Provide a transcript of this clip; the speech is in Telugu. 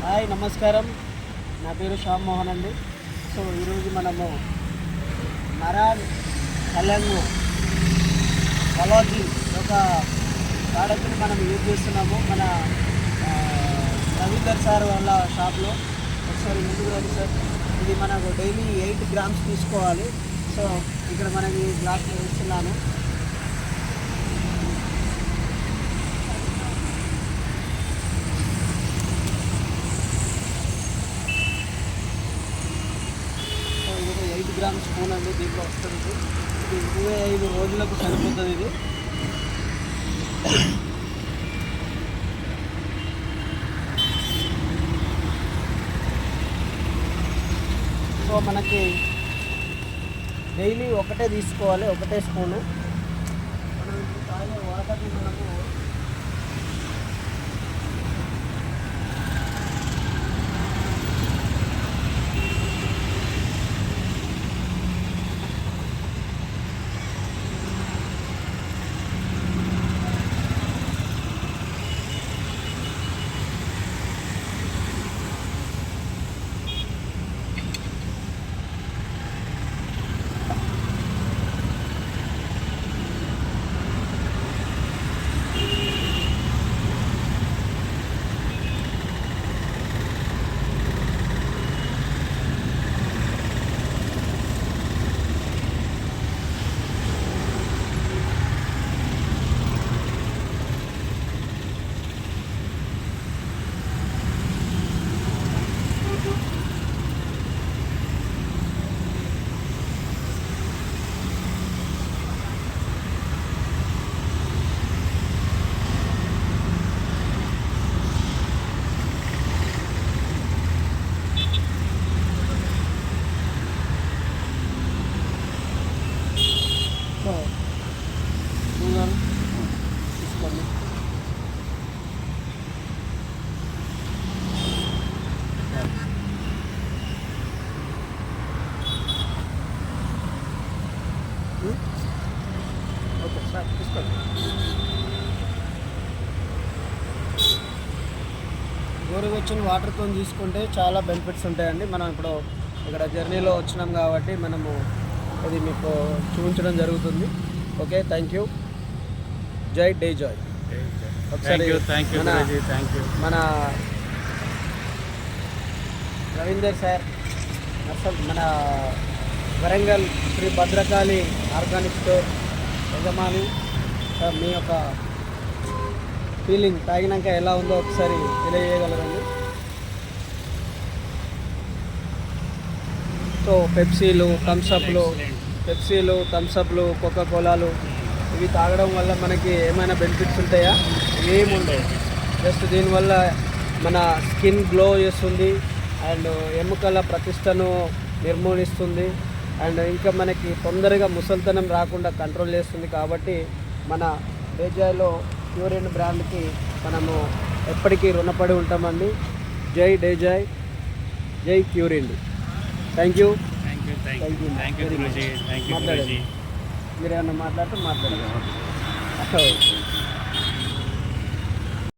హాయ్ నమస్కారం, నా పేరు శ్యామ్ మోహన్ అండి. సో ఈరోజు మనము మరాన్ కలంగు కాలేజీ ఒక ప్రోడక్ట్ని మనం యూజ్ చేస్తున్నాము మన రవీందర్ సార్ వాళ్ళ షాప్లో. ఒకసారి ముందుకు రండి సార్. ఇది మనకు డైలీ 8 గ్రామ్స్ తీసుకోవాలి. సో ఇక్కడ మనకి గ్లాస్లో వేస్తున్నాను. సో ఇది ఒక 8 గ్రామ్స్ స్పూన్ అండి దీంట్లో వస్తుంది. ఇది 25 రోజులకు సరిపోతుంది ఇది. సో మనకి డైలీ ఒకటే తీసుకోవాలి, ఒకటే స్పూను. మనం ఇప్పుడు తాగే వాటర్ని మనము తీసుకోండి. ఓకే సార్, తీసుకోండి. గోరువెచ్చని వాటర్తో తీసుకుంటే చాలా బెనిఫిట్స్ ఉంటాయండి. మనం ఇప్పుడు ఇక్కడ జర్నీలో వచ్చినాం కాబట్టి మనము అది మీకు చూపించడం జరుగుతుంది. Okay, thank you. జై డే జాయ్. ఒకసారి మన రవీందర్ సార్ అసలు మన వరంగల్ శ్రీ భద్రకాళి ఆర్గానిక్ స్టోర్ యజమాని సార్, మీ యొక్క ఫీలింగ్ తాగినాక ఎలా ఉందో ఒకసారి తెలియజేయగలరండి. సో పెప్సీలు, థమ్సప్లు, కోకాకోలాలు ఇవి తాగడం వల్ల మనకి ఏమైనా బెనిఫిట్స్ ఉంటాయా? ఏముండవు. జస్ట్ దీనివల్ల మన స్కిన్ గ్లో చేస్తుంది అండ్ ఎముకల ప్రతిష్టను నిర్మూలిస్తుంది అండ్ ఇంకా మనకి తొందరగా ముసలితనం రాకుండా కంట్రోల్ చేస్తుంది. కాబట్టి మన డేజాయ్లో క్యూరిన్ బ్రాండ్కి మనము ఎప్పటికీ రుణపడి ఉంటామండి. జై డేజాయ్, జై క్యూరిన్. Thank you. మాట్లాడండి, మీరు ఏమన్నా మాట్లాడితే మాట్లాడండి.